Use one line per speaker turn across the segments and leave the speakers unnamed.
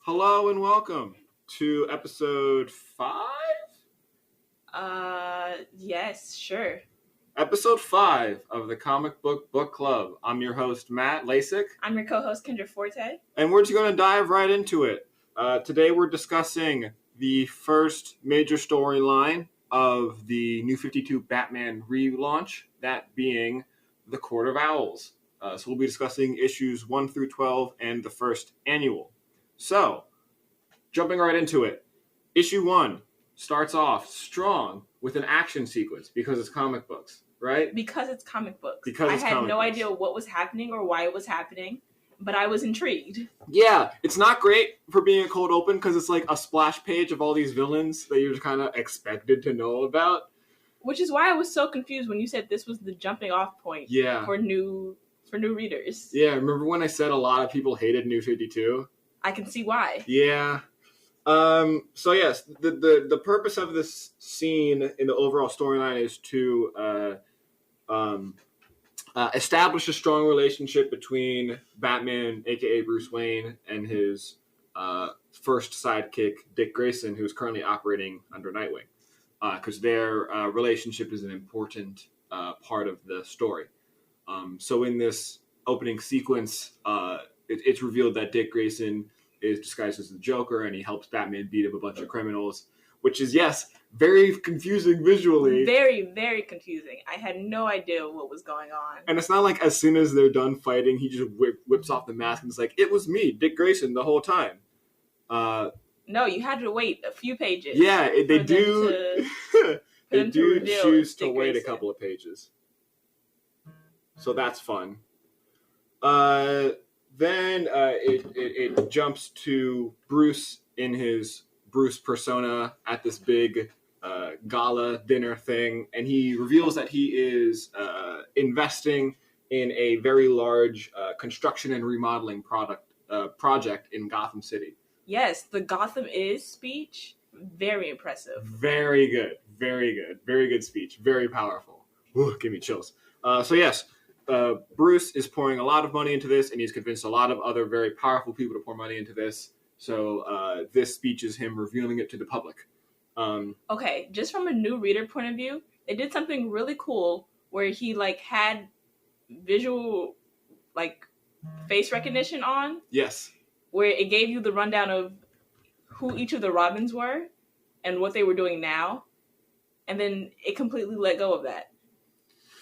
Hello and welcome to episode 5?
Yes, sure.
Episode 5 of the Comic Book Club. I'm your host, Matt Lasik.
I'm your co-host, Kendra Forte.
And we're just going to dive right into it. Today we're discussing the first major storyline of the New 52 Batman relaunch, that being The Court of Owls. So we'll be discussing issues 1 through 12 and the first annual. So, jumping right into it, issue 1 starts off strong with an action sequence because it's comic books, right?
Because it's comic books.
Because it's
I had
comic
no
books.
idea what was happening or why it was happening, but I was intrigued.
Yeah, it's not great for being a cold open because it's like a splash page of all these villains that you're just kind of expected to know about.
Which is why I was so confused when you said this was the jumping off point for new readers.
Yeah, remember when I said a lot of people hated New 52?
I can see why.
Yeah. So yes, the purpose of this scene in the overall storyline is to establish a strong relationship between Batman, aka Bruce Wayne, and his first sidekick, Dick Grayson, who's currently operating under Nightwing, because their relationship is an important part of the story. So in this opening sequence, it's revealed that Dick Grayson is disguised as the Joker, and he helps Batman beat up a bunch of criminals, which is, yes, very confusing visually.
Very, very confusing. I had no idea what was going on.
And it's not like as soon as they're done fighting, he just whips off the mask and it's like, it was me, Dick Grayson, the whole time.
No, you had to wait a few pages.
Yeah, they do. They do choose to wait a couple of pages. So that's fun. Then it jumps to Bruce in his Bruce persona at this big gala dinner thing, and he reveals that he is investing in a very large construction and remodeling project in Gotham City.
Yes, the Gotham Is speech, very impressive.
Very good, very good, very good speech, very powerful. Ooh, give me chills. So yes. Bruce is pouring a lot of money into this, and he's convinced a lot of other very powerful people to pour money into this. So this speech is him revealing it to the public.
Okay, just from a new reader point of view, they did something really cool where he had visual face recognition on.
Yes. Where
it gave you the rundown of who each of the Robins were and what they were doing now, and then it completely let go of that.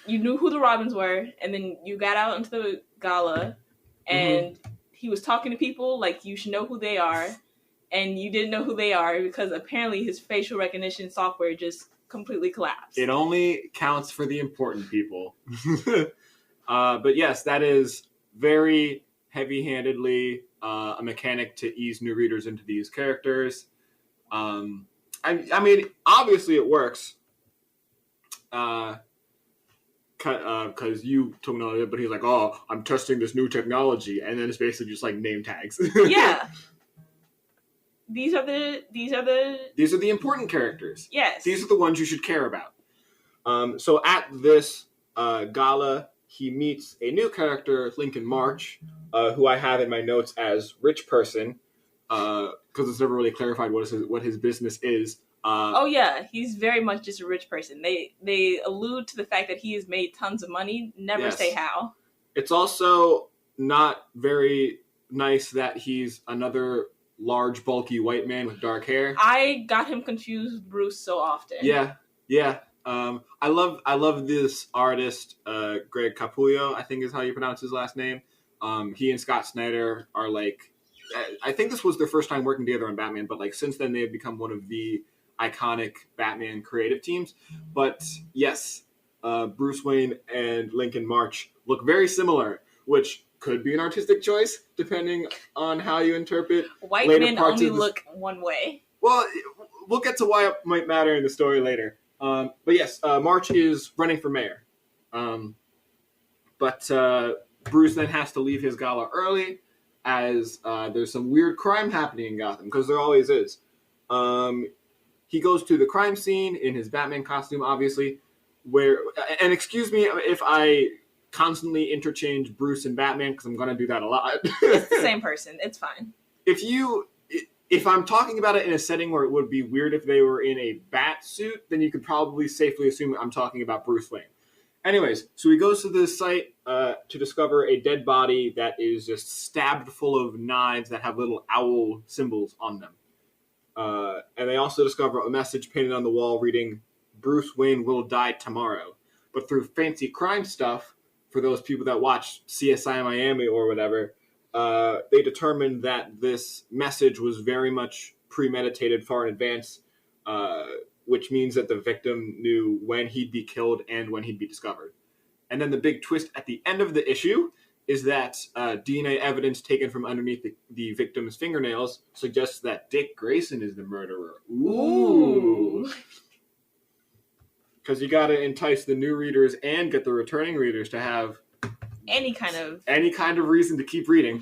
You knew who the Robins were, and then you got out into the gala, and he was talking to people like you should know who they are, and you didn't know who they are because apparently his facial recognition software just completely collapsed.
It only counts for the important people. But yes, that is very heavy-handedly a mechanic to ease new readers into these characters. I mean, obviously it works. Because you told me it, but he's like, "Oh, I'm testing this new technology," and then it's basically just like name tags.
Yeah, these are the
important characters.
Yes,
these are the ones you should care about. So at this gala, he meets a new character, Lincoln March, who I have in my notes as rich person, because it's never really clarified what his business is.
Oh yeah, he's very much just a rich person. They allude to the fact that he has made tons of money, never say how.
It's also not very nice that he's another large, bulky white man with dark hair.
I got him confused with Bruce so often.
Yeah. I love this artist, Greg Capullo, I think is how you pronounce his last name. He and Scott Snyder are I think this was their first time working together on Batman, but since then they have become one of the iconic Batman creative teams. But yes, Bruce Wayne and Lincoln March look very similar, which could be an artistic choice depending on how you interpret
white men only look one way.
Well, we'll get to why it might matter in the story later. But yes, March is running for mayor. But Bruce then has to leave his gala early as there's some weird crime happening in Gotham, because there always is. He goes to the crime scene in his Batman costume, obviously, and excuse me if I constantly interchange Bruce and Batman, because I'm going to do that a lot.
It's the same person. It's fine.
If you If I'm talking about it in a setting where it would be weird if they were in a bat suit, then you could probably safely assume I'm talking about Bruce Wayne. Anyways, so he goes to this site to discover a dead body that is just stabbed full of knives that have little owl symbols on them. And they also discover a message painted on the wall reading, Bruce Wayne will die tomorrow. But through fancy crime stuff, for those people that watch CSI Miami or whatever, they determined that this message was very much premeditated far in advance, which means that the victim knew when he'd be killed and when he'd be discovered. And then the big twist at the end of the issue is that DNA evidence taken from underneath the victim's fingernails suggests that Dick Grayson is the murderer. Ooh. Because you got to entice the new readers and get the returning readers to have any kind of reason to keep reading.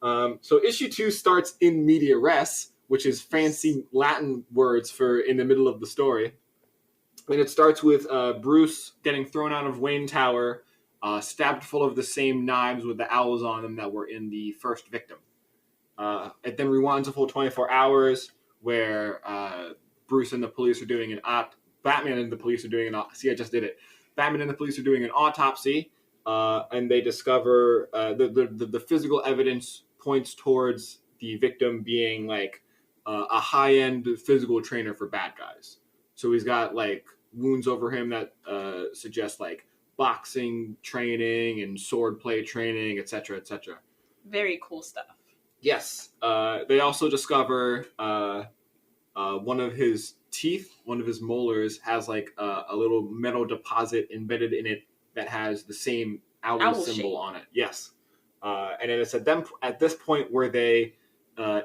So issue 2 starts in media res, which is fancy Latin words for in the middle of the story. And it starts with Bruce getting thrown out of Wayne Tower, stabbed full of the same knives with the owls on them that were in the first victim. It then rewinds a full 24 hours where Bruce and the police are doing Batman and the police are doing Batman and the police are doing an autopsy, and they discover the physical evidence points towards the victim being like a high-end physical trainer for bad guys. So he's got like wounds over him that suggest like boxing training and sword play training, etc., etc.
Very cool stuff.
Yes. They also discover one of his teeth, one of his molars, has like a little metal deposit embedded in it that has the same owl symbol shape on it. Yes. And then it's at this point where they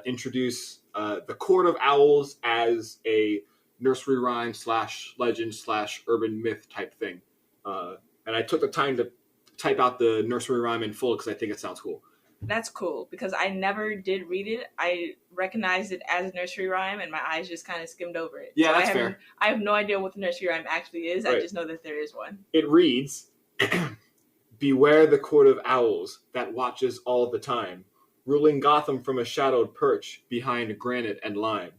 introduce the Court of Owls as a nursery rhyme / legend / urban myth type thing. And I took the time to type out the nursery rhyme in full because I think it sounds cool.
That's cool because I never did read it. I recognized it as a nursery rhyme and my eyes just kind of skimmed over it.
Yeah, so that's fair.
I have no idea what the nursery rhyme actually is. Right. I just know that there is one.
It reads, Beware the Court of Owls that watches all the time, ruling Gotham from a shadowed perch behind granite and lime.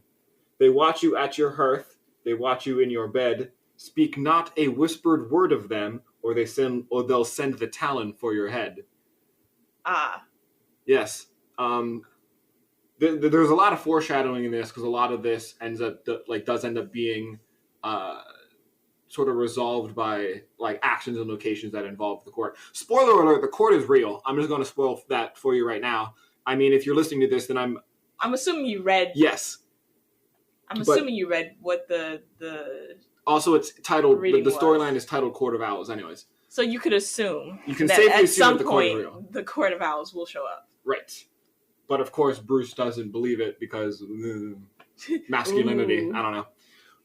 They watch you at your hearth, they watch you in your bed. Speak not a whispered word of them, or they'll send the talon for your head.
Ah.
Yes. There's a lot of foreshadowing in this because a lot of this does end up being sort of resolved by like actions and locations that involve the court. Spoiler alert: the court is real. I'm just going to spoil that for you right now. I mean, if you're listening to this, then I'm
assuming you read.
Yes.
I'm assuming you read what the.
Also, it's titled. The storyline is titled "Court of Owls." Anyways.
So you could assume.
You can safely assume that the court is real.
The Court of Owls will show up.
Right. But of course, Bruce doesn't believe it because masculinity. I don't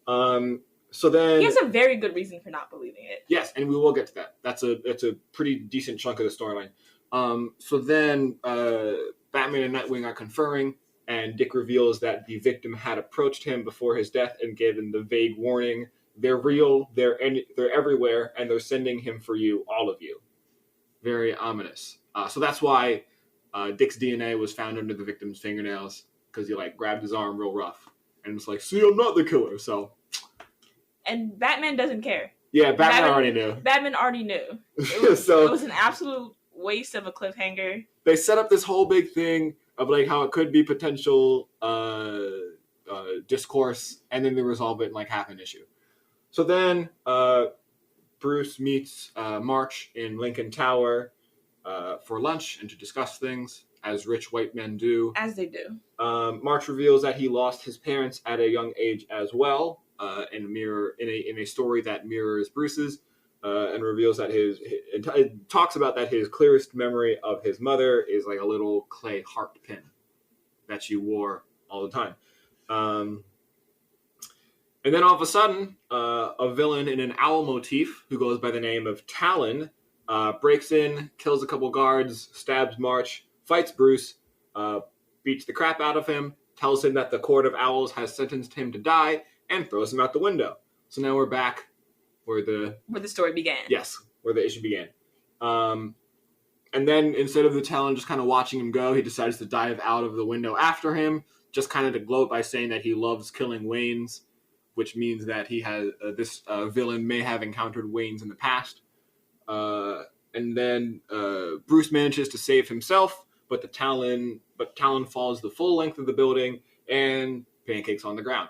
know. So then
he has a very good reason for not believing it.
Yes, and we will get to that. That's a pretty decent chunk of the storyline. So then Batman and Nightwing are conferring, and Dick reveals that the victim had approached him before his death and gave him the vague warning: "They're real. They're everywhere, and they're sending him for you, all of you." Very ominous. So that's why Dick's DNA was found under the victim's fingernails, because he like grabbed his arm real rough, and it's like, "See, I'm not the killer." So.
And Batman doesn't care.
Yeah, Batman already knew.
Batman already knew. It was an absolute waste of a cliffhanger.
They set up this whole big thing of like how it could be potential discourse, and then they resolve it in like half an issue. So then Bruce meets March in Lincoln Tower for lunch and to discuss things, as rich white men do.
As they do.
March reveals that he lost his parents at a young age as well, in a story that mirrors Bruce's, and reveals that it talks about that his clearest memory of his mother is like a little clay heart pin that she wore all the time. And then all of a sudden, a villain in an owl motif who goes by the name of Talon breaks in, kills a couple guards, stabs March, fights Bruce, beats the crap out of him, tells him that the Court of Owls has sentenced him to die, and throws him out the window. So now we're back where the
story began.
Yes, where the issue began. And then instead of the Talon just kind of watching him go, he decides to dive out of the window after him, just kind of to gloat by saying that he loves killing Waynes, which means that he has this villain may have encountered Waynes in the past. And then Bruce manages to save himself, but Talon falls the full length of the building and pancakes on the ground.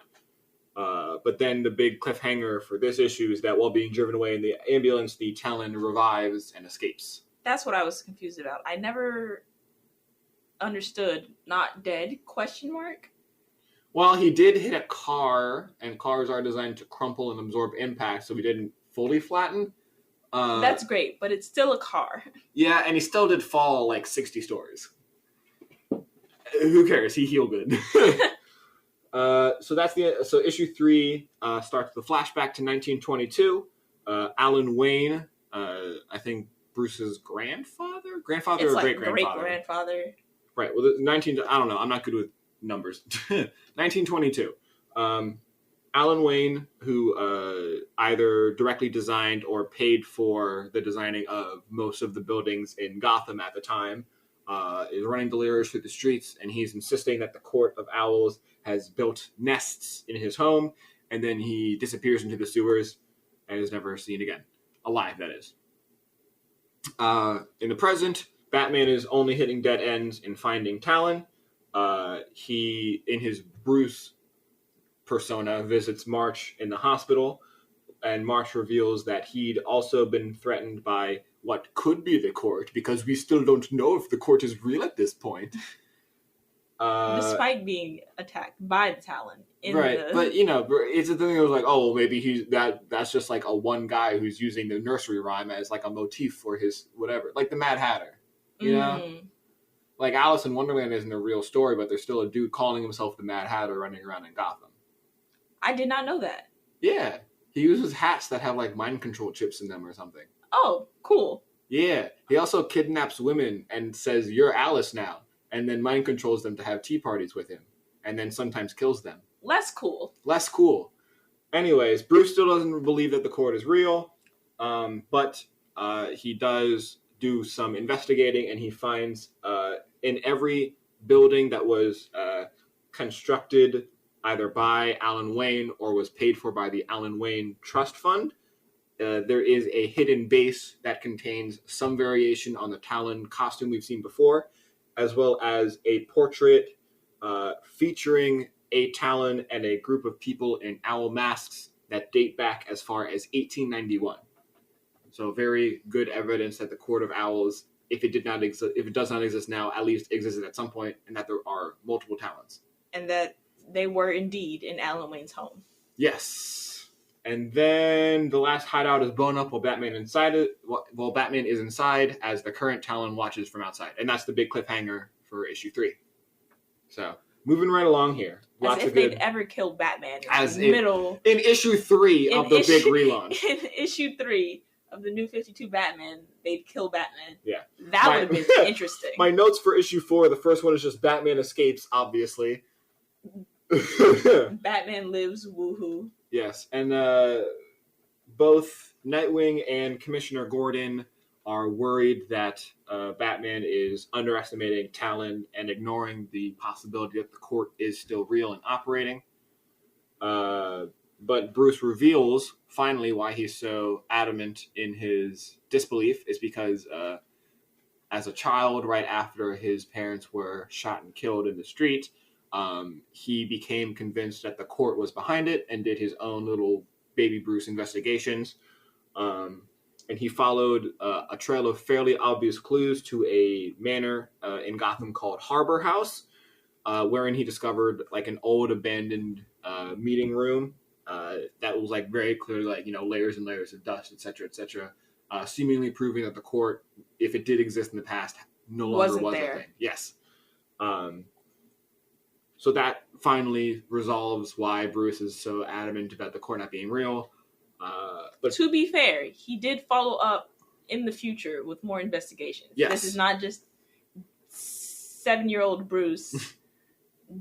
But then the big cliffhanger for this issue is that while being driven away in the ambulance, the Talon revives and escapes.
That's what I was confused about. I never understood not dead ?
Well, he did hit a car, and cars are designed to crumple and absorb impact, so he didn't fully flatten.
That's great, but it's still a car.
Yeah, and he still did fall like 60 stories. Who cares? He healed good. So issue 3 starts the flashback to 1922. Alan Wayne, I think Bruce's grandfather or great-grandfather?
Great-grandfather.
Right. Well, I don't know. I'm not good with numbers. 1922. Alan Wayne, who either directly designed or paid for the designing of most of the buildings in Gotham at the time, is running delirious through the streets, and he's insisting that the Court of Owls has built nests in his home, and then he disappears into the sewers and is never seen again. Alive, that is. In the present, Batman is only hitting dead ends in finding Talon. He, in his Bruce persona, visits March in the hospital, and March reveals that he'd also been threatened by what could be the court, because we still don't know if the court is real at this point.
Despite being attacked by the Talon.
But it's the thing that was like, oh, well, maybe that's just like a one guy who's using the nursery rhyme as like a motif for his whatever, like the Mad Hatter, you know? Like Alice in Wonderland isn't a real story, but there's still a dude calling himself the Mad Hatter running around in Gotham.
I did not know that.
Yeah. He uses hats that have like mind control chips in them or something.
Oh, cool.
Yeah. He also kidnaps women and says, "You're Alice now," and then mind controls them to have tea parties with him, and then sometimes kills them.
Less cool.
Anyways, Bruce still doesn't believe that the court is real, but he does do some investigating, and he finds in every building that was constructed either by Alan Wayne or was paid for by the Alan Wayne Trust Fund, there is a hidden base that contains some variation on the Talon costume we've seen before, as well as a portrait featuring a Talon and a group of people in owl masks that date back as far as 1891. So very good evidence that the Court of Owls, if it does not exist now, at least existed at some point, and that there are multiple Talons.
And that they were indeed in Alan Wayne's home.
Yes. And then the last hideout is blown up while Batman is inside as the current Talon watches from outside. And that's the big cliffhanger for issue 3. So, moving right along here.
As if they'd ever killed Batman in
issue 3 of the big relaunch.
In issue 3 of the New 52 Batman, they'd kill Batman.
Yeah.
That would have been interesting.
My notes for issue 4, the first one is just Batman escapes, obviously.
Batman lives, woohoo.
Yes, and both Nightwing and Commissioner Gordon are worried that Batman is underestimating Talon and ignoring the possibility that the court is still real and operating. But Bruce reveals, finally, why he's so adamant in his disbelief is because as a child, right after his parents were shot and killed in the street, he became convinced that the court was behind it and did his own little baby Bruce investigations. And he followed a trail of fairly obvious clues to a manor in Gotham called Harbor House, wherein he discovered like an old abandoned meeting room that was like very clearly like, layers and layers of dust, etc., seemingly proving that the court, if it did exist in the past, no longer was a thing. Yes. So that finally resolves why Bruce is so adamant about the court not being real. But
to be fair, he did follow up in the future with more investigations.
Yes.
This is not just 7-year-old Bruce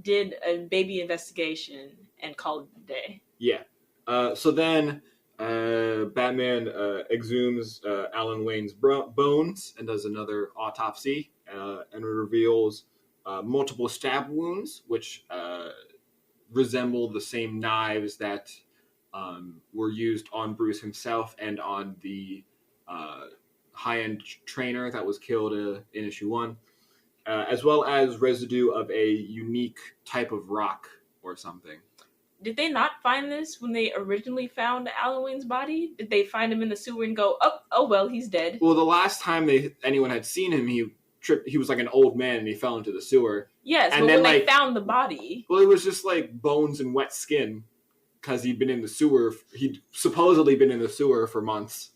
did a baby investigation and called it a day.
Yeah. So then Batman exhumes Alan Wayne's bones and does another autopsy and reveals multiple stab wounds, which resemble the same knives that were used on Bruce himself and on the high-end trainer that was killed in issue 1, as well as residue of a unique type of rock or something.
Did they not find this when they originally found Alan Wayne's body? Did they find him in the sewer and go, oh well, he's dead?
Well, the last time anyone had seen him, he was like an old man and he fell into the sewer.
Yes,
and
but
then,
when they found the body...
Well, it was just like bones and wet skin because he'd been in the sewer. He'd supposedly been in the sewer for months.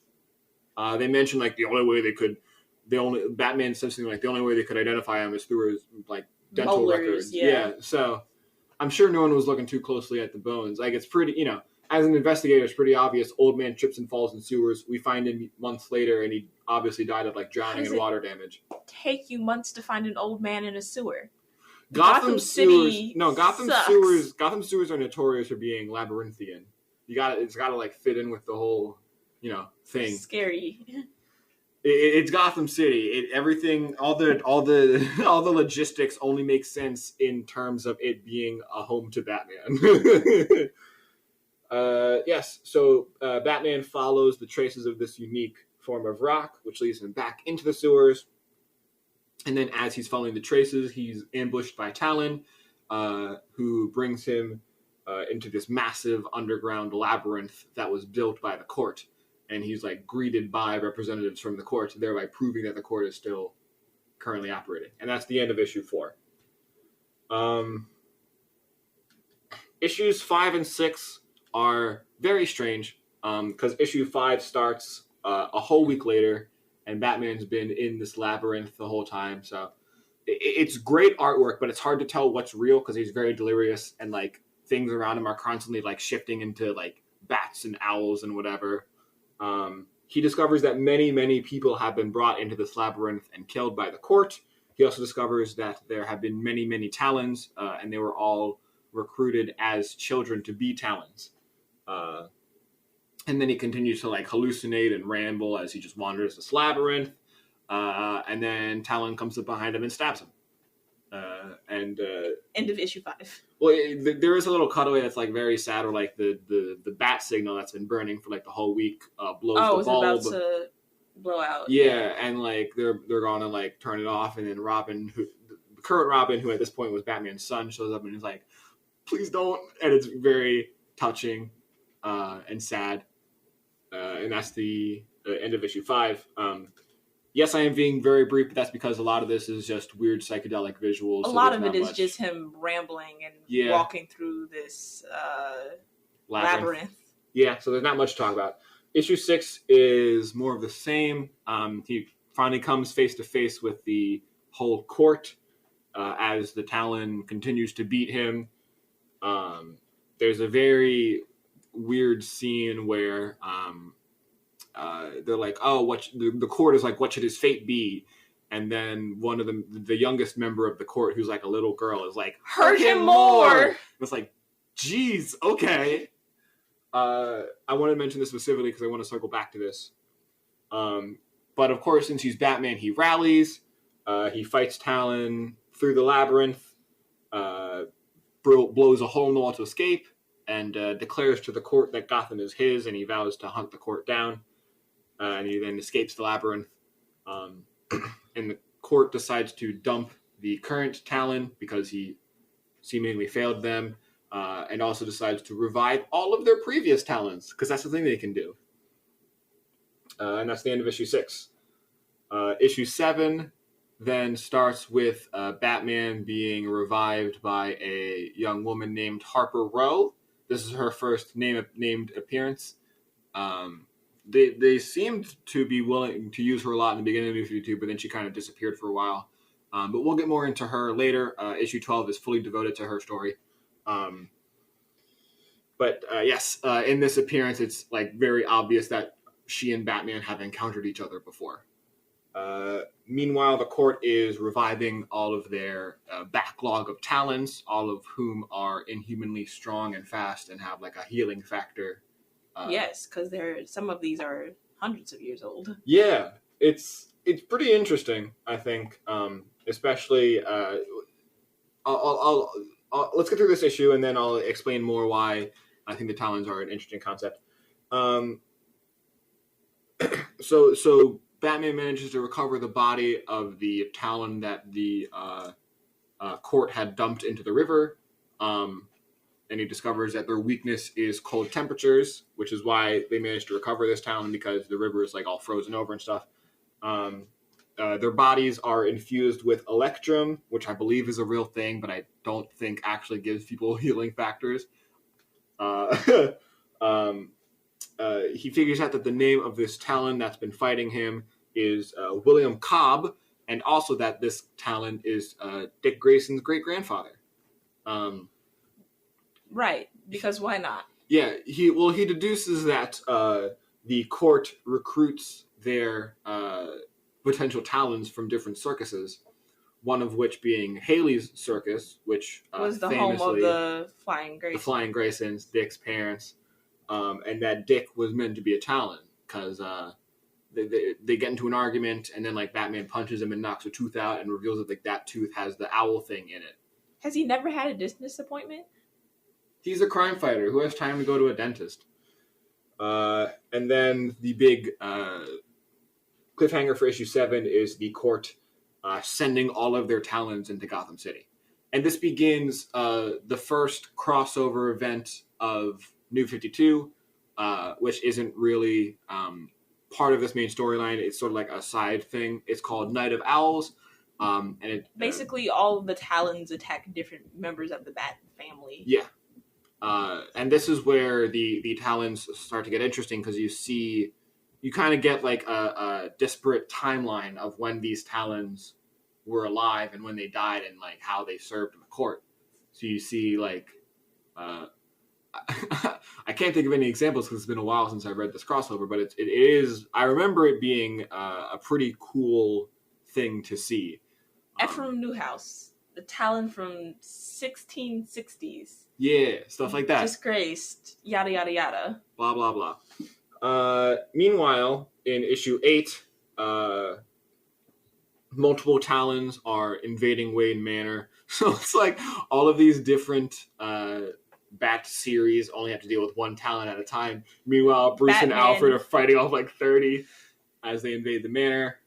They mentioned like Batman said something like the only way they could identify him is through his like dental
molars,
records.
Yeah,
so I'm sure no one was looking too closely at the bones. Like it's pretty, as an investigator, it's pretty obvious. Old man trips and falls in sewers. We find him months later, and he obviously died of like drowning and water damage.
Take you months to find an old man in a sewer.
Gotham
City
sewers. Gotham sewers are notorious for being labyrinthian. It's got to like fit in with the whole, thing.
Scary.
It's Gotham City. Everything, all the logistics only make sense in terms of it being a home to Batman. Yes. So Batman follows the traces of this unique form of rock, which leads him back into the sewers. And then as he's following the traces, he's ambushed by Talon, who brings him into this massive underground labyrinth that was built by the court. And he's like greeted by representatives from the court, thereby proving that the court is still currently operating. And that's the end of issue 4. Issues 5 and 6 are very strange because issue 5 starts a whole week later, and Batman's been in this labyrinth the whole time. So it's great artwork, but it's hard to tell what's real because he's very delirious and like things around him are constantly like shifting into like bats and owls and whatever. He discovers that many, many people have been brought into this labyrinth and killed by the court. He also discovers that there have been many, many Talons, and they were all recruited as children to be Talons. And then he continues to like hallucinate and ramble as he just wanders this labyrinth. And then Talon comes up behind him and stabs him.
End of issue 5.
Well, there is a little cutaway that's like very sad, where like the bat signal that's been burning for like the whole week blows the bulb.
It's about to blow out.
Yeah, and like they're gonna like turn it off, and then Robin, the current Robin, who at this point was Batman's son, shows up and is like, "Please don't," and it's very touching and sad. And that's the end of issue 5. Yes, I am being very brief, but that's because a lot of this is just weird psychedelic visuals.
A lot of it is just him rambling and walking through this labyrinth.
Yeah, so there's not much to talk about. Issue 6 is more of the same. He finally comes face to face with the whole court as the Talon continues to beat him. There's a very weird scene where they're like, "Oh, the court is like, what should his fate be?" And then one of the youngest member of the court, who's like a little girl, is like,
"Hurt him more."
It's like, geez, okay. I want to mention this specifically because I want to circle back to this. But of course, since he's Batman, he rallies. He fights Talon through the labyrinth, blows a hole in the wall to escape, and declares to the court that Gotham is his, and he vows to hunt the court down. And he then escapes the labyrinth. And the court decides to dump the current Talon because he seemingly failed them, and also decides to revive all of their previous Talons, because that's the thing they can do. And that's the end of issue 6. Issue 7 then starts with Batman being revived by a young woman named Harper Row. This is her first named appearance. They seemed to be willing to use her a lot in the beginning of issue 2, but then she kind of disappeared for a while. But we'll get more into her later. Issue 12 is fully devoted to her story. Yes, in this appearance, it's like very obvious that she and Batman have encountered each other before. Meanwhile, the court is reviving all of their backlog of Talons, all of whom are inhumanly strong and fast and have like a healing factor.
Yes, because some of these are hundreds of years old.
Yeah, it's pretty interesting, I think, especially let's get through this issue, and then I'll explain more why I think the Talons are an interesting concept. So Batman manages to recover the body of the Talon that the court had dumped into the river, and he discovers that their weakness is cold temperatures, which is why they managed to recover this Talon, because the river is like all frozen over and stuff. Their bodies are infused with electrum, which I believe is a real thing, but I don't think actually gives people healing factors. He figures out that the name of this Talon that's been fighting him is William Cobb, and also that this Talon is Dick Grayson's great-grandfather.
Right, because why not?
Yeah, he deduces that the court recruits their potential Talons from different circuses, one of which being Haley's circus, which
was the home of the Flying Graysons.
The Flying Graysons, Dick's parents, and that Dick was meant to be a Talon, because they get into an argument, and then like Batman punches him and knocks a tooth out and reveals that like that tooth has the owl thing in it.
Has he never had a dentist appointment?
He's a crime fighter who has time to go to a dentist. And then the big cliffhanger for issue 7 is the court sending all of their Talons into Gotham City. And this begins the first crossover event of New 52, which isn't really part of this main storyline. It's sort of like a side thing. It's called Night of Owls. And it
basically all of the Talons attack different members of the Bat family.
Yeah. And this is where the Talons start to get interesting, because you kind of get like a disparate timeline of when these Talons were alive and when they died, and like how they served in the court. So you see like, I can't think of any examples because it's been a while since I read this crossover, but it is, I remember it being a pretty cool thing to see.
Ephraim Newhouse, the Talon from 1660s.
Yeah, stuff like that.
Disgraced, yada, yada, yada.
Blah, blah, blah. Meanwhile, in issue 8, multiple Talons are invading Wayne Manor. So it's like all of these different Bat series only have to deal with one Talon at a time. Meanwhile, Bruce and Alfred are fighting off like 30 as they invade the manor.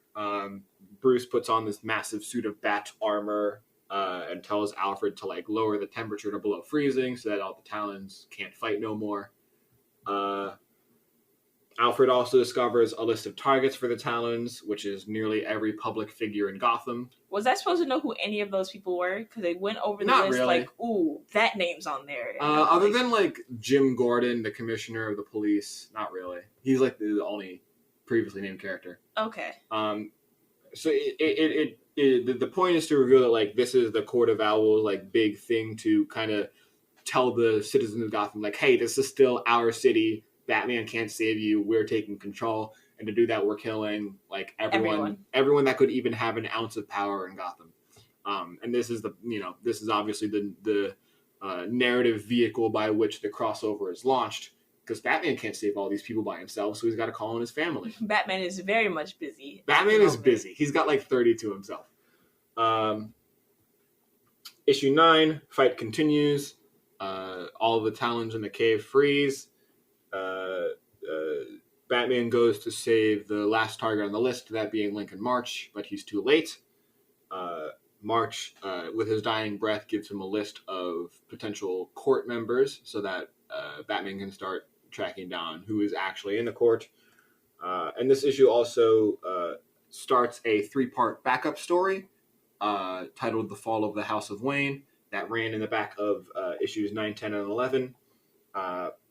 Bruce puts on this massive suit of Bat armor and tells Alfred to like lower the temperature to below freezing so that all the Talons can't fight no more. Alfred also discovers a list of targets for the Talons, which is nearly every public figure in Gotham.
Was I supposed to know who any of those people were? Because they went over the
Not
list
really.
like, ooh, that name's on there.
Other than like Jim Gordon, the commissioner of the police, not really. He's like the only previously named character.
Okay.
So the point is to reveal that like this is the Court of Owls like big thing to kind of tell the citizens of Gotham like, hey, this is still our city. Batman can't save you. We're taking control, and to do that, we're killing like everyone that could even have an ounce of power in Gotham. And this is obviously the narrative vehicle by which the crossover is launched, because Batman can't save all these people by himself, so he's got to call in his family.
Batman is very much busy.
Batman is busy. He's got like 30 to himself. Issue 9, fight continues. All of the Talons in the cave freeze. Batman goes to save the last target on the list, that being Lincoln March, but he's too late. March, with his dying breath, gives him a list of potential court members so that Batman can start tracking down who is actually in the court. And this issue also starts a 3-part backup story titled The Fall of the House of Wayne that ran in the back of issues 9, 10, and 11.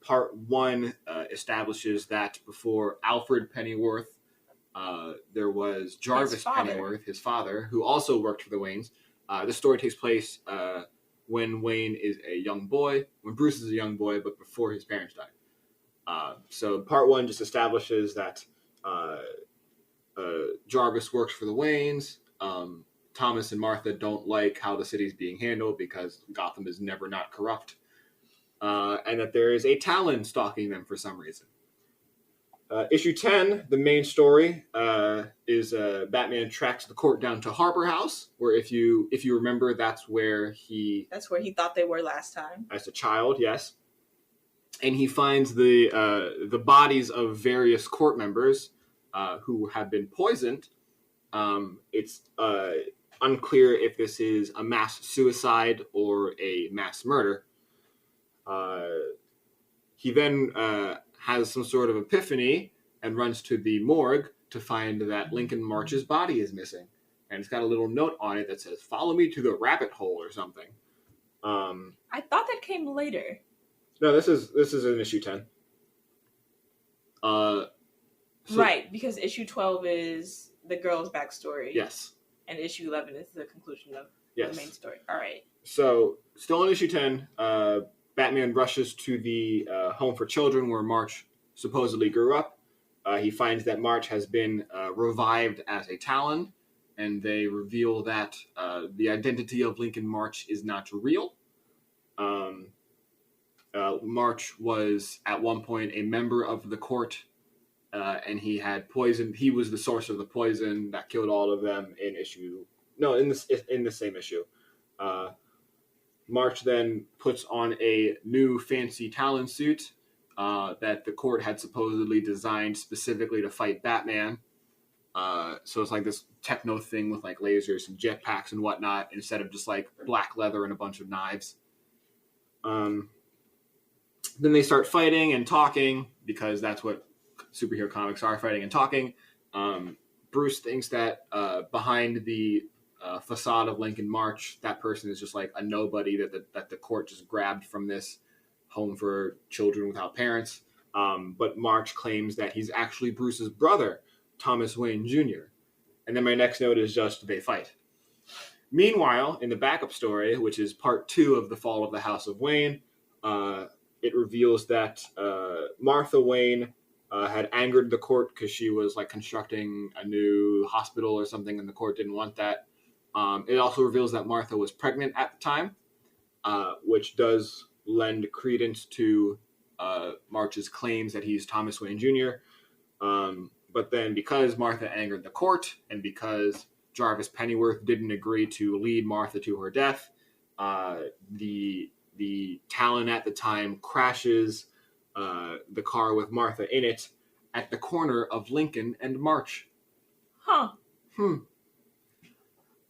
Part 1 establishes that before Alfred Pennyworth, there was Jarvis Pennyworth, his father, who also worked for the Waynes. This story takes place when Wayne is a young boy, when Bruce is a young boy, but before his parents died. So part 1 just establishes that Jarvis works for the Waynes. Thomas and Martha don't like how the city's being handled because Gotham is never not corrupt. And that there is a Talon stalking them for some reason. Issue 10, the main story, is Batman tracks the court down to Harbor House, where if you remember, that's where he
thought they were last time.
As a child, yes. And he finds the bodies of various court members who have been poisoned. It's unclear if this is a mass suicide or a mass murder. He then has some sort of epiphany and runs to the morgue to find that Lincoln March's body is missing. And it's got a little note on it that says, "Follow me to the rabbit hole," or something.
I thought that came later.
No, this is in issue 10.
Right, because issue 12 is the girl's backstory.
Yes.
And issue 11 is the conclusion of
Yes.
the main story. All right.
So, still in issue 10, Batman rushes to the home for children where March supposedly grew up. He finds that March has been revived as a Talon, and they reveal that the identity of Lincoln March is not real. March was at one point a member of the court, and he had poison. He was the source of the poison that killed all of them in the same issue. March then puts on a new fancy Talon suit that the court had supposedly designed specifically to fight Batman. So it's like this techno thing with like lasers and jetpacks and whatnot, instead of just like black leather and a bunch of knives. Then they start fighting and talking, because that's what superhero comics are, fighting and talking. Bruce thinks that behind the facade of Lincoln March, that person is just like a nobody that the court just grabbed from this home for children without parents. But March claims that he's actually Bruce's brother, Thomas Wayne Jr. And then my next note is just they fight. Meanwhile, in the backup story, which is part 2 of The Fall of the House of Wayne, it reveals that Martha Wayne had angered the court because she was like constructing a new hospital or something, and the court didn't want that. It also reveals that Martha was pregnant at the time, which does lend credence to March's claims that he's Thomas Wayne Jr. But then because Martha angered the court, and because Jarvis Pennyworth didn't agree to lead Martha to her death, the Talon at the time crashes the car with Martha in it at the corner of Lincoln and March.
Huh.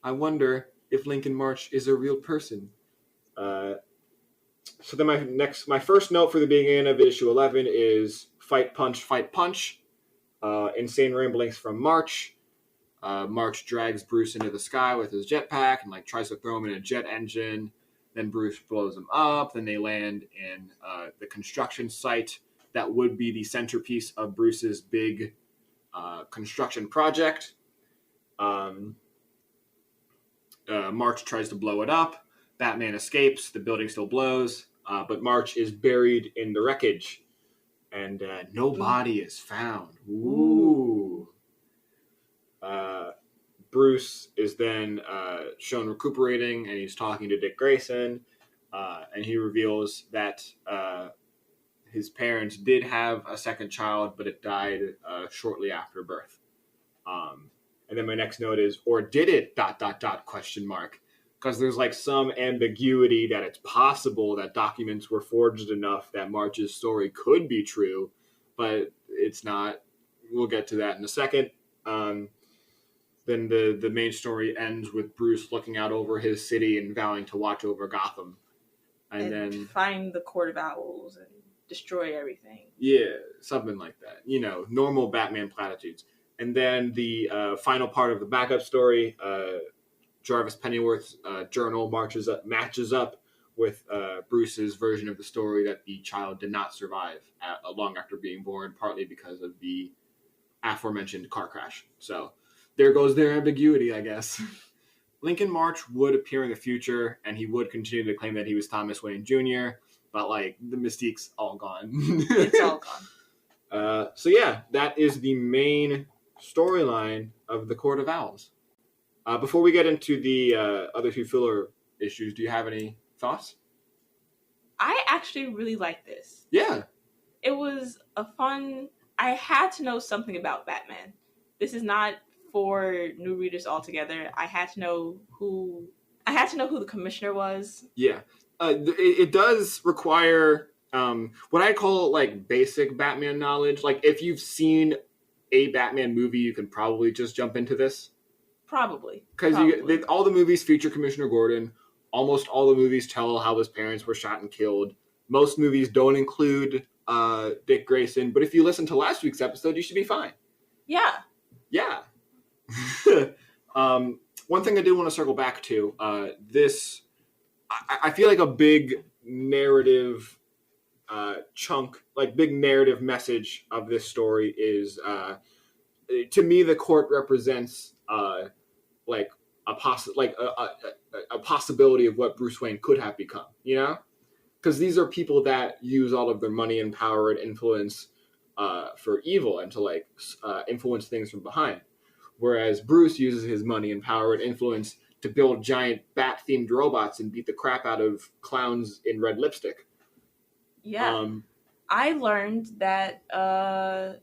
I wonder if Lincoln March is a real person. So then my first note for the beginning of issue 11 is fight, punch, fight, punch. Insane ramblings from March. March drags Bruce into the sky with his jetpack and like tries to throw him in a jet engine. Then Bruce blows him up. Then they land in the construction site that would be the centerpiece of Bruce's big construction project. March tries to blow it up. Batman escapes. The building still blows. But March is buried in the wreckage. And no body is found. Ooh. Bruce is then shown recuperating, and he's talking to Dick Grayson, and he reveals that his parents did have a second child, but it died shortly after birth. And then my next note is, or did it, ... question mark. Because there's like some ambiguity that it's possible that documents were forged enough that March's story could be true, but it's not. We'll get to that in a second. Then the main story ends with Bruce looking out over his city and vowing to watch over Gotham. And then
find the Court of Owls and destroy everything.
Yeah, something like that. You know, normal Batman platitudes. And then the final part of the backup story, Jarvis Pennyworth's journal matches up with Bruce's version of the story that the child did not survive long after being born, partly because of the aforementioned car crash. So there goes their ambiguity, I guess. Lincoln March would appear in the future, and he would continue to claim that he was Thomas Wayne Jr., but like the mystique's all gone.
It's all gone.
So yeah, that is the main storyline of the Court of Owls. Before we get into the other 2 filler issues, do you have any thoughts?
I actually really like this.
Yeah.
It was a fun I had to know something about Batman. This is not for new readers altogether. I had to know who the commissioner was.
Yeah. It does require what I call like basic Batman knowledge. Like if you've seen a Batman movie, you can probably just jump into this.
Probably.
Because all the movies feature Commissioner Gordon. Almost all the movies tell how his parents were shot and killed. Most movies don't include Dick Grayson. But if you listen to last week's episode, you should be fine.
Yeah.
Yeah. One thing I did want to circle back to, I feel like a big narrative chunk, like big narrative message of this story is, to me, the court represents like a possibility of what Bruce Wayne could have become, you know? Because these are people that use all of their money and power and influence for evil and to like influence things from behind. Whereas Bruce uses his money and power and influence to build giant bat-themed robots and beat the crap out of clowns in red lipstick.
Yeah. I learned that the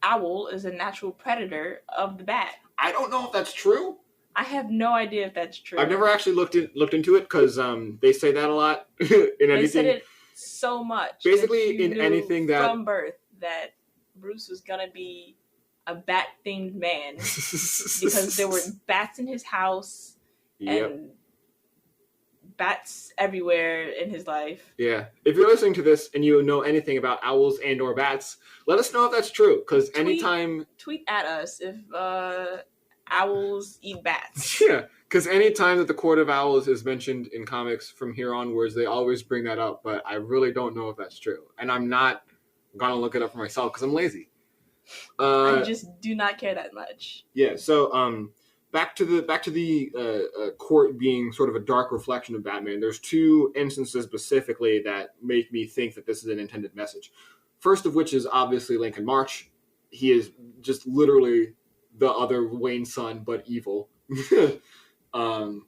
owl is a natural predator of the bat.
I don't know if that's true.
I have no idea if that's true.
I've never actually looked into it because they say that a lot in anything.
They said it so much.
Basically, in anything that
from birth that Bruce was gonna be a bat-themed man because there were bats in his house and bats everywhere in his life.
Yeah. If you're listening to this and you know anything about owls and or bats, let us know if that's true. Because anytime...
Tweet at us if owls eat bats.
Yeah. Because anytime that the Court of Owls is mentioned in comics from here onwards, they always bring that up. But I really don't know if that's true. And I'm not going to look it up for myself because I'm lazy.
I just do not care that much.
Yeah, so back to the court being sort of a dark reflection of Batman. There's two instances specifically that make me think that this is an intended message. First of which is obviously Lincoln March. He is just literally the other Wayne son, but evil. And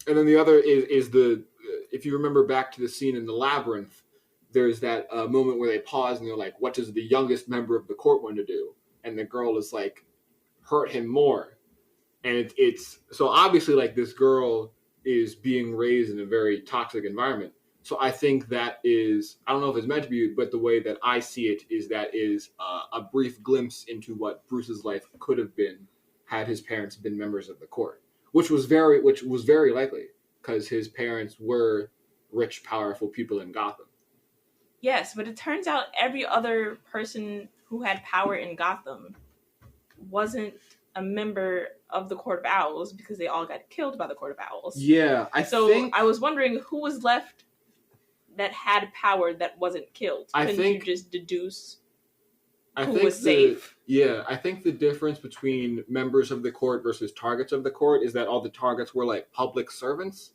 then the other is the if you remember back to the scene in the labyrinth. There's that moment where they pause and they're like, what does the youngest member of the court want to do? And the girl is like, hurt him more. And it's so obviously like this girl is being raised in a very toxic environment. So I think that is, I don't know if it's meant to be, but the way that I see it is that is a brief glimpse into what Bruce's life could have been had his parents been members of the court, which was very likely because his parents were rich, powerful people in Gotham.
Yes, but it turns out every other person who had power in Gotham wasn't a member of the Court of Owls because they all got killed by the Court of Owls.
Yeah,
I was wondering who was left that had power that wasn't killed. Couldn't you just deduce who was safe?
Yeah, I think the difference between members of the court versus targets of the court is that all the targets were like public servants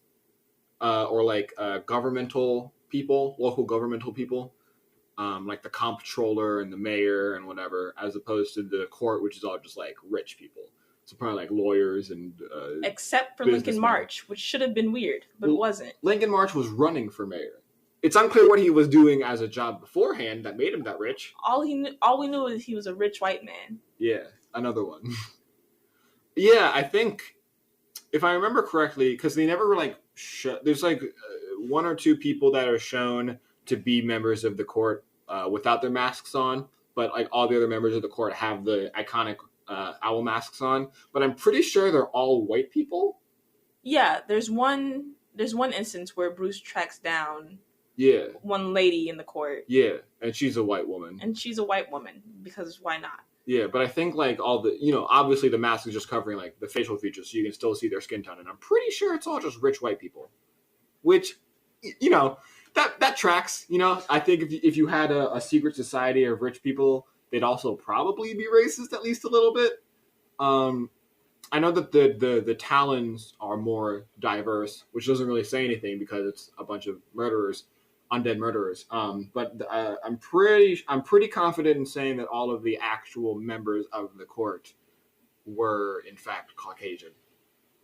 or like governmental people, local governmental people, like the comptroller and the mayor and whatever, as opposed to the court, which is all just like rich people. So probably like lawyers and
except for Lincoln March, which should have been weird, but wasn't.
Lincoln March was running for mayor. It's unclear what he was doing as a job beforehand that made him that rich.
All we knew is he was a rich white man.
Yeah, another one. Yeah, I think if I remember correctly, because they never like there's like one or two people that are shown to be members of the court without their masks on, but like all the other members of the court have the iconic owl masks on. But I'm pretty sure they're all white people.
Yeah, there's one instance where Bruce tracks down one lady in the court.
Yeah, and she's a white woman.
Because why not?
Yeah, but I think like all the, obviously the mask is just covering like the facial features so you can still see their skin tone. And I'm pretty sure it's all just rich white people, which, that tracks, I think if you had a secret society of rich people, they'd also probably be racist at least a little bit. I know that the Talons are more diverse, which doesn't really say anything because it's a bunch of murderers, undead murderers. But I'm pretty confident in saying that all of the actual members of the court were in fact Caucasian,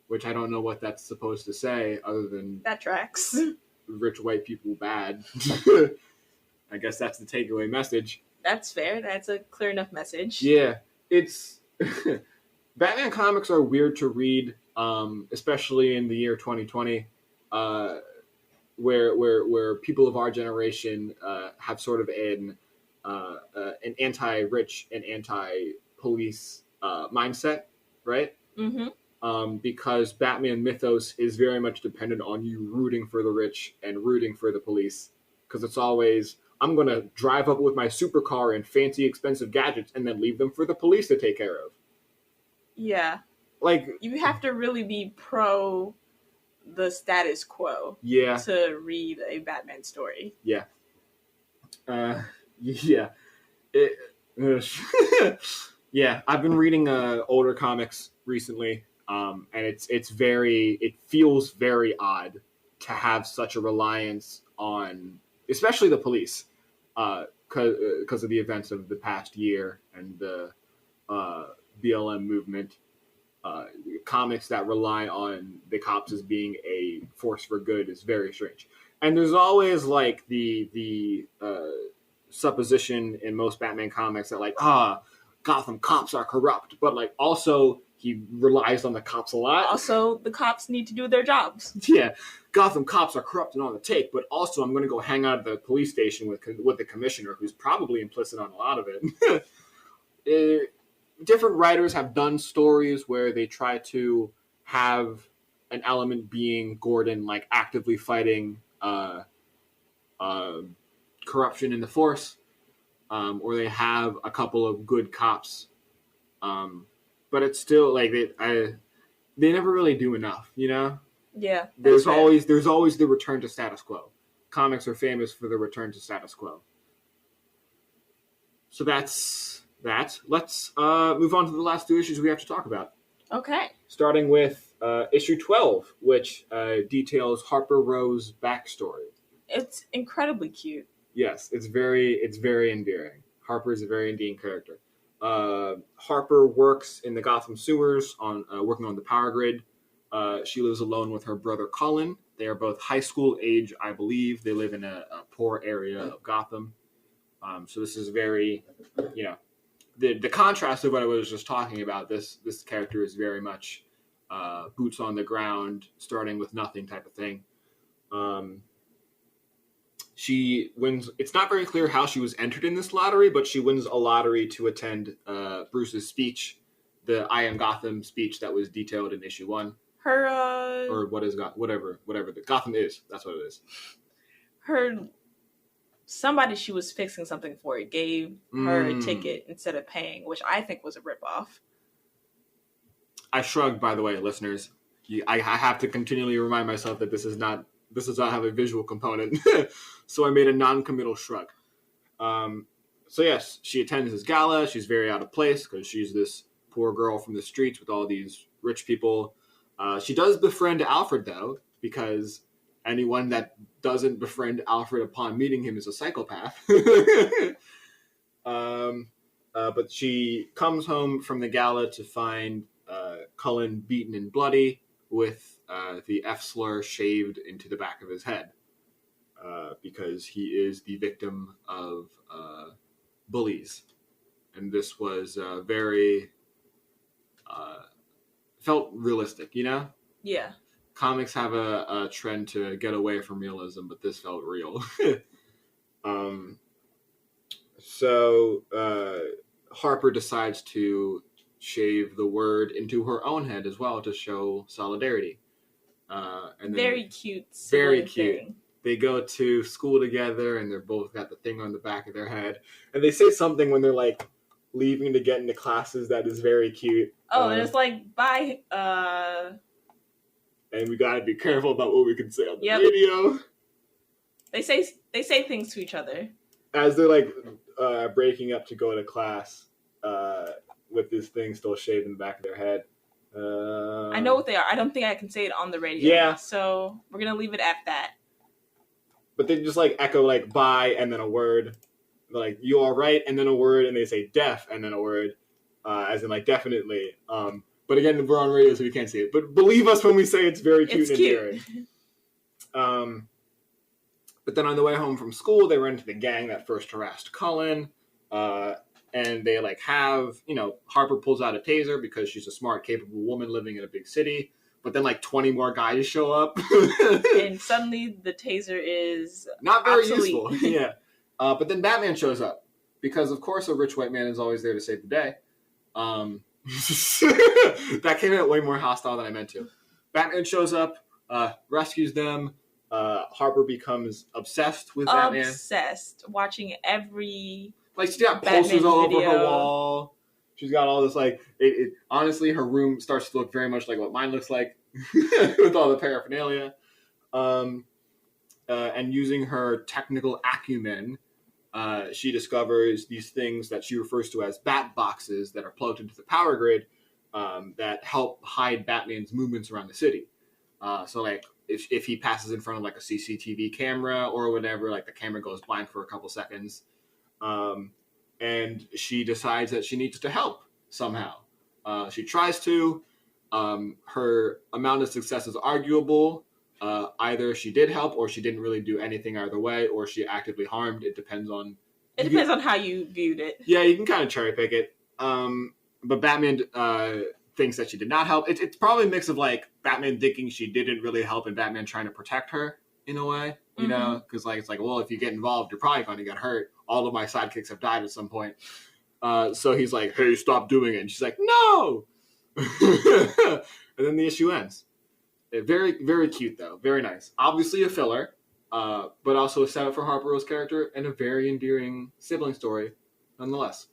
which I don't know what that's supposed to say other than
that tracks.
Rich white people bad. I guess that's the takeaway message.
That's fair. That's a clear enough message.
Yeah, it's Batman comics are weird to read, especially in the year 2020, uh, where people of our generation have sort of an anti-rich and anti-police mindset, right?
Mm-hmm.
Because Batman mythos is very much dependent on you rooting for the rich and rooting for the police, because it's always, I'm going to drive up with my supercar and fancy expensive gadgets and then leave them for the police to take care of.
Yeah.
Like,
you have to really be pro the status quo
yeah,
to read a Batman story.
yeah, yeah. Yeah, I've been reading older comics recently, and it feels very odd to have such a reliance on, especially the police, because of the events of the past year and the BLM movement. Comics that rely on the cops as being a force for good is very strange. And there's always like the supposition in most Batman comics that like, Gotham cops are corrupt, but like also he relies on the cops a lot.
Also, the cops need to do their jobs.
Yeah, Gotham cops are corrupt and on the take, but also I'm going to go hang out at the police station with the commissioner, who's probably implicit on a lot of it. Different writers have done stories where they try to have an element being Gordon like actively fighting corruption in the force, or they have a couple of good cops, but it's still like they never really do enough, you know.
Yeah,
there's always the return to status quo. Comics are famous for the return to status quo. So that's that. Let's move on to the last two issues we have to talk about.
Okay.
Starting with issue 12, which details Harper Rowe's backstory.
It's incredibly cute.
Yes, it's very endearing. Harper is a very endearing character. Harper works in the Gotham sewers working on the power grid. She lives alone with her brother Cullen. They are both high school age, I believe. They live in a poor area of Gotham. So this is very, the contrast of what I was just talking about. This character is very much boots on the ground, starting with nothing type of thing. She wins. It's not very clear how she was entered in this lottery, but she wins a lottery to attend Bruce's speech, the I Am Gotham speech that was detailed in issue 1. Or what is whatever the Gotham is. That's what it is.
Somebody she was fixing something for gave her a ticket instead of paying, which I think was a ripoff.
I shrugged, by the way, listeners. I have to continually remind myself that this does not have a visual component. So I made a non-committal shrug. So yes, she attends his gala. She's very out of place because she's this poor girl from the streets with all these rich people. She does befriend Alfred, though, because anyone that doesn't befriend Alfred upon meeting him is a psychopath. But she comes home from the gala to find Cullen beaten and bloody with the F slur shaved into the back of his head, because he is the victim of bullies. And this was very felt realistic, you know?
Yeah.
Comics have a trend to get away from realism, but this felt real. So Harper decides to shave the word into her own head as well to show solidarity. And
very cute.
Very cute. Thing. They go to school together, and they're both got the thing on the back of their head. And they say something when they're like leaving to get into classes that is very cute.
Oh, and it's like, bye.
And we gotta be careful about what we can say on the radio.
They say things to each other
as they're like breaking up to go to class with this thing still shaved in the back of their head.
I know what they are. I don't think I can say it on the radio.
Yeah.
So we're gonna leave it at that.
But they just like echo like bye and then a word, like you all right, and then a word, and they say def and then a word, as in like definitely. But again, we're on radio, so we can't see it. But believe us when we say it's very cute and endearing. But then on the way home from school, they run into the gang that first harassed Cullen. And they like have, Harper pulls out a taser because she's a smart, capable woman living in a big city. But then like 20 more guys show up.
And suddenly the taser is
not very
obsolete.
useful. Yeah. But then Batman shows up because, of course, a rich white man is always there to save the day. That came out way more hostile than I meant to. Batman shows up, rescues them. Harper becomes obsessed with Batman.
Obsessed. Watching every...
Like, she's got posters all over her wall. She's got all this, like... honestly, her room starts to look very much like what mine looks like. With all the paraphernalia. And using her technical acumen, she discovers these things that she refers to as bat boxes that are plugged into the power grid that help hide Batman's movements around the city. So, like, if he passes in front of, like, a CCTV camera or whatever, like, the camera goes blind for a couple seconds. And she decides that she needs to help somehow. She tries to. Her amount of success is arguable. Either she did help or she didn't really do anything either way, or she actively harmed. It depends on...
It depends on how you viewed it.
Yeah, you can kind of cherry pick it. But Batman thinks that she did not help. It's probably a mix of like Batman thinking she didn't really help and Batman trying to protect her in a way, you know? Because like it's like, well, if you get involved, you're probably going to get hurt. All of my sidekicks have died at some point. So he's like, hey, stop doing it. And she's like, no! And then the issue ends. Very, very cute, though. Very nice. Obviously a filler, but also a setup for Harper Rose's character and a very endearing sibling story, nonetheless.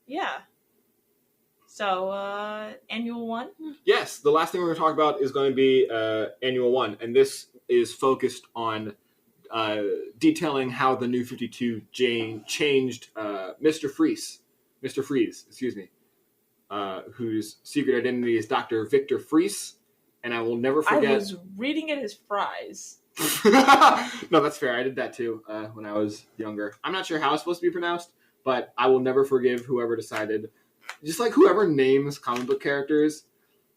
Yeah. So, Annual 1?
Yes, the last thing we're going to talk about is going to be Annual 1, and this is focused on detailing how the New 52 changed Mr. Freeze, whose secret identity is Dr. Victor Freeze. And I will never forget...
I was reading it as Fries.
No, that's fair. I did that too when I was younger. I'm not sure how it's supposed to be pronounced, but I will never forgive whoever decided... Just like whoever names comic book characters,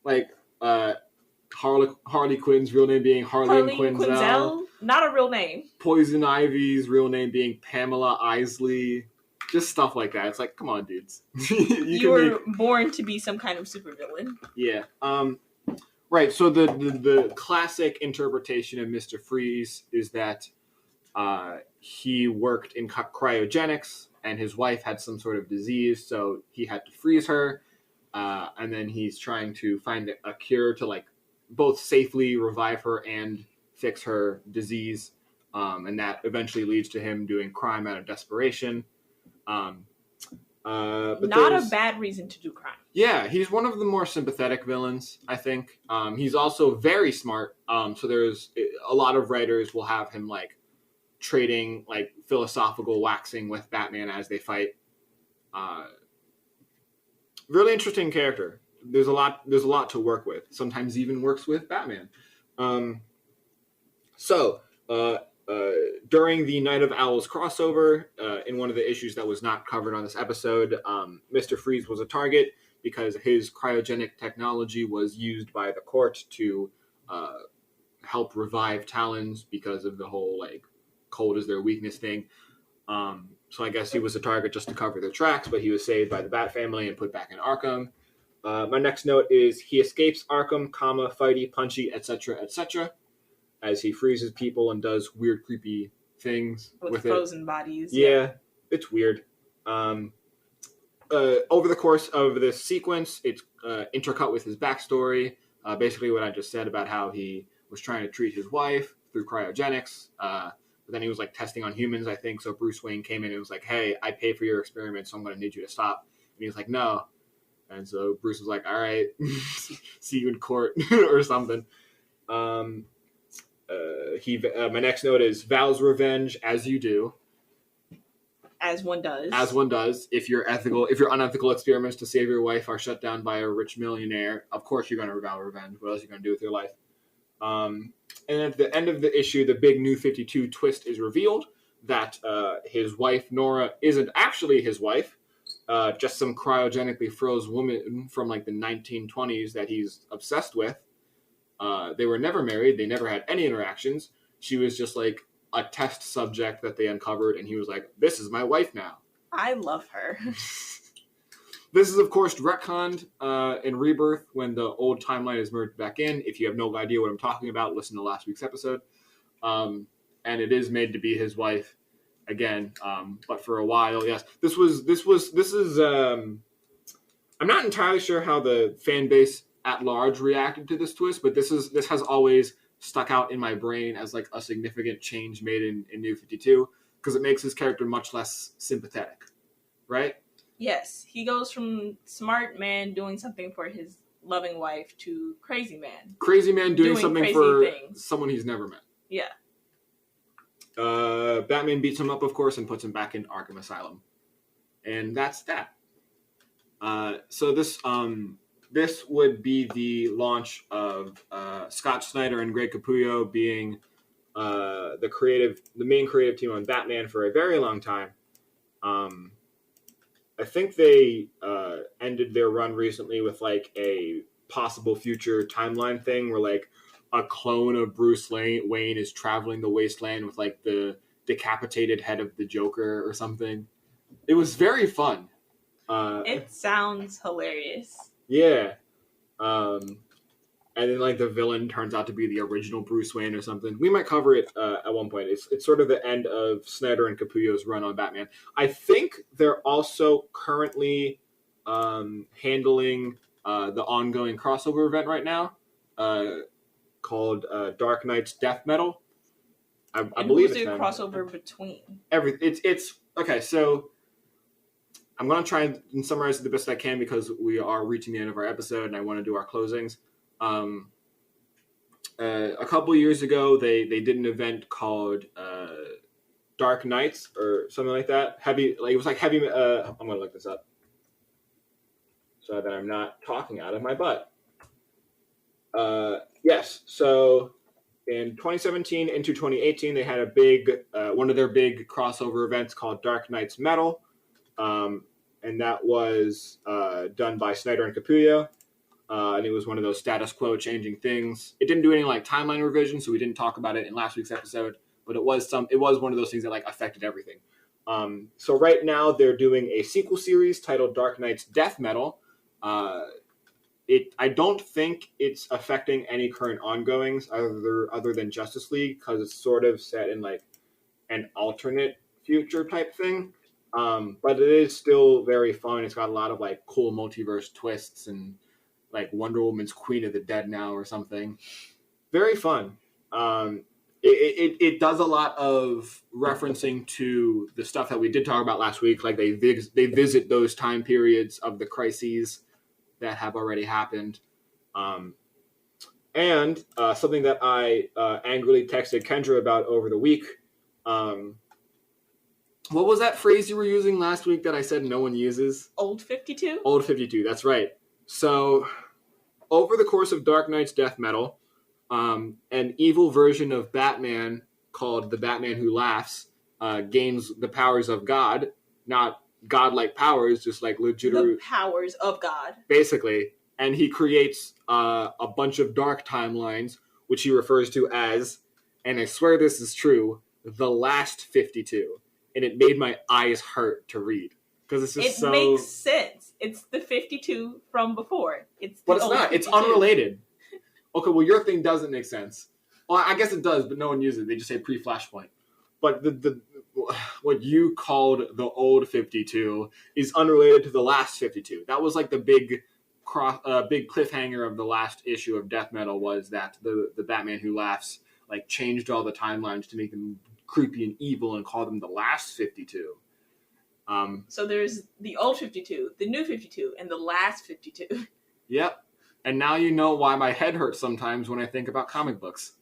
like Harley Quinn's real name being Harley Quinzel.
Not a real name.
Poison Ivy's real name being Pamela Isley. Just stuff like that. It's like, come on, dudes.
you were born to be some kind of supervillain.
Yeah. Right, so the classic interpretation of Mr. Freeze is that he worked in cryogenics and his wife had some sort of disease, so he had to freeze her, and then he's trying to find a cure to like both safely revive her and fix her disease, and that eventually leads to him doing crime out of desperation. But
not a bad reason to do crime.
Yeah, he's one of the more sympathetic villains, I think. He's also very smart. So there's a lot of writers will have him like trading like philosophical waxing with Batman as they fight. Really interesting character. There's a lot to work with. Sometimes even works with Batman. During the Night of Owls crossover, in one of the issues that was not covered on this episode, Mr. Freeze was a target because his cryogenic technology was used by the court to help revive Talons because of the whole, like, cold is their weakness thing. So I guess he was a target just to cover their tracks, but he was saved by the Bat family and put back in Arkham. My next note is he escapes Arkham, fighty, punchy, etc., etc., as he freezes people and does weird, creepy things with
frozen bodies.
Yeah, it's weird. Over the course of this sequence, it's intercut with his backstory. Basically what I just said about how he was trying to treat his wife through cryogenics. But then he was like testing on humans, I think. So Bruce Wayne came in and was like, hey, I pay for your experiments, so I'm going to need you to stop. And he was like, no. And so Bruce was like, all right, see you in court or something. My next note is vows revenge as you do.
As one does.
As one does. If your unethical experiments to save your wife are shut down by a rich millionaire, of course you're going to vow revenge. What else are you going to do with your life? And at the end of the issue, the big New 52 twist is revealed that his wife, Nora, isn't actually his wife. Just some cryogenically froze woman from like the 1920s that he's obsessed with. They were never married. They never had any interactions. She was just like a test subject that they uncovered, and he was like, this is my wife now.
I love her.
This is, of course, retconned in Rebirth when the old timeline is merged back in. If you have no idea what I'm talking about, listen to last week's episode. And it is made to be his wife again. But for a while, yes, this is. I'm not entirely sure how the fan base at large reacted to this twist, but this has always stuck out in my brain as like a significant change made in New 52 because it makes his character much less sympathetic, right?
Yes, he goes from smart man doing something for his loving wife to crazy man.
Crazy man doing something for
things.
Someone he's never met.
Yeah.
Batman beats him up, of course, and puts him back in Arkham Asylum. And that's that. So this would be the launch of Scott Snyder and Greg Capullo being the main creative team on Batman for a very long time. I think they ended their run recently with like a possible future timeline thing where like a clone of Bruce Wayne is traveling the wasteland with like the decapitated head of the Joker or something. It was very fun.
It sounds hilarious.
Yeah. And then like the villain turns out to be the original Bruce Wayne or something. We might cover it at one point. It's sort of the end of Snyder and Capullo's run on Batman. I think they're also currently handling the ongoing crossover event right now called Dark Knight's Death Metal. I believe it's
a crossover between.
It's okay. So I'm going to try and summarize it the best I can because we are reaching the end of our episode and I want to do our closings. A couple years ago, they did an event called Dark Knights or something like that. It was like heavy. I'm going to look this up so that I'm not talking out of my butt. Yes. So in 2017 into 2018, they had a big one of their big crossover events called Dark Knights Metal. And that was done by Snyder and Capullo. And it was one of those status quo changing things. It didn't do any like timeline revision, so we didn't talk about it in last week's episode. But it was one of those things that like affected everything. So right now they're doing a sequel series titled Dark Knight's Death Metal. I don't think it's affecting any current ongoings other than Justice League because it's sort of set in like an alternate future type thing. But it is still very fun. It's got a lot of like cool multiverse twists and like Wonder Woman's Queen of the Dead now or something. Very fun. It does a lot of referencing to the stuff that we did talk about last week. Like they visit those time periods of the crises that have already happened. And something that I angrily texted Kendra about over the week. What was that phrase you were using last week that I said no one uses?
Old 52?
Old 52, that's right. So, over the course of Dark Knight's Death Metal, an evil version of Batman called the Batman Who Laughs gains the powers of God, not godlike powers, just like legitimate...
The powers of God.
Basically. And he creates a bunch of dark timelines, which he refers to as, and I swear this is true, the last 52. And it made my eyes hurt to read. Because it's just
It makes sense. It's the 52 from before.
But it's not. 52. It's unrelated. Okay, well, your thing doesn't make sense. Well, I guess it does, but no one uses it. They just say pre-Flashpoint. But the what you called the old 52 is unrelated to the last 52. That was like the big cliffhanger of the last issue of Death Metal was that the Batman Who Laughs like changed all the timelines to make them creepy and evil and call them the last 52.
So there's the old 52, the new 52, and the last 52.
Yep. And now you know why my head hurts sometimes when I think about comic books.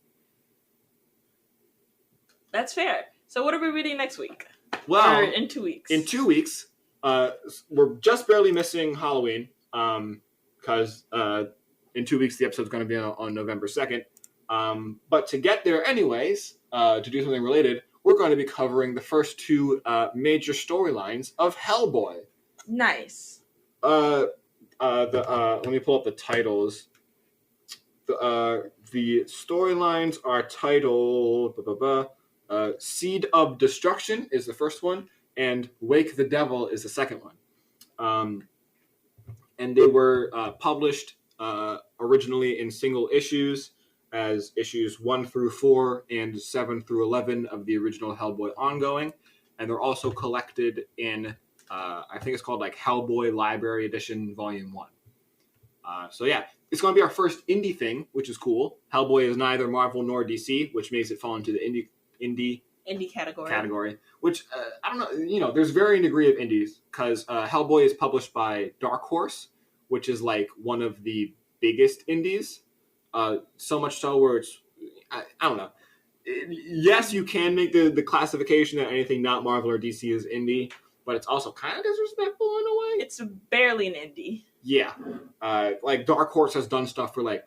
That's
fair. So what are we reading next week?
Well,
or in 2 weeks.
In 2 weeks, we're just barely missing Halloween because in 2 weeks the episode's going to be on November 2nd. But to get there anyways, to do something related, we're going to be covering the first two major storylines of Hellboy.
Nice.
Let me pull up the titles. The storylines are titled Seed of Destruction is the first one, and Wake the Devil is the second one. And they were published originally in single issues as issues 1 through 4 and 7 through 11 of the original Hellboy ongoing. And they're also collected in, I think it's called like Hellboy Library Edition Volume 1. So yeah, it's going to be our first indie thing, which is cool. Hellboy is neither Marvel nor DC, which makes it fall into the indie category. Which I don't know. You know, there's varying degree of indies because Hellboy is published by Dark Horse, which is like one of the biggest indies. So much so where it's I don't know. Yes, you can make the classification that anything not Marvel or DC is indie, but it's also kind of disrespectful in a way.
It's barely an indie.
Yeah, like Dark Horse has done stuff for like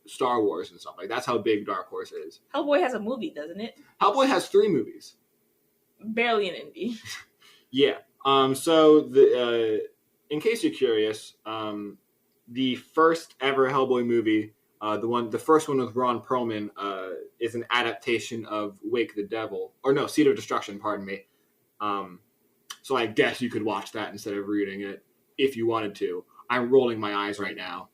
Star Wars and stuff. Like that's how big Dark Horse is.
Hellboy has a movie, doesn't it?
Hellboy has 3 movies.
Barely an indie.
Yeah. So the in case you're curious, the first ever Hellboy movie, the first one with Ron Perlman, is an adaptation of Wake the Devil, or no, Seed of Destruction. Pardon me. So I guess you could watch that instead of reading it if you wanted to. I'm rolling my eyes right now.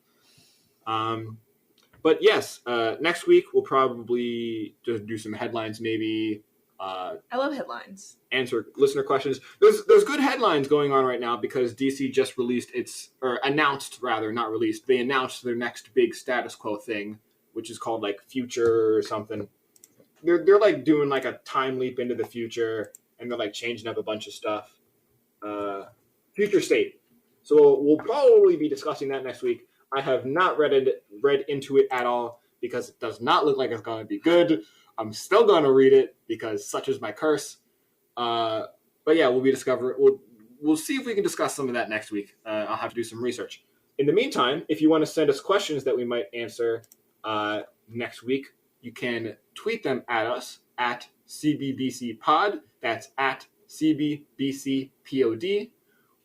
But yes, next week we'll probably just do some headlines, maybe.
I love headlines.
Answer listener questions. There's good headlines going on right now because DC just announced They announced their next big status quo thing, which is called like Future or something. They're like doing like a time leap into the future, and they're like changing up a bunch of stuff. Future State. So we'll probably be discussing that next week. I have not read into it at all because it does not look like it's going to be good. I'm still going to read it because such is my curse. But yeah, we'll see if we can discuss some of that next week. I'll have to do some research. In the meantime, if you want to send us questions that we might answer next week, you can tweet them at us at CBBCPod. That's at CBBCPOD.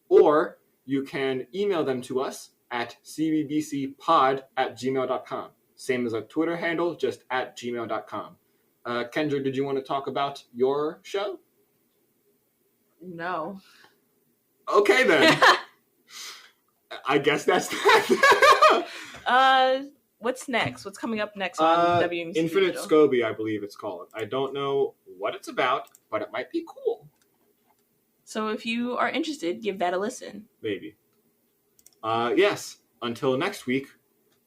Or you can email them to us at cbbcpod@gmail.com. Same as our Twitter handle, just at gmail.com. Kendra, did you want to talk about your show?
No.
Okay, then. I guess that's that.
What's next? What's coming up next on WMC
Infinite
Digital?
Scoby, I believe it's called. I don't know what it's about, but it might be cool.
So if you are interested, give that a listen.
Maybe. Yes. Until next week,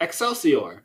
Excelsior.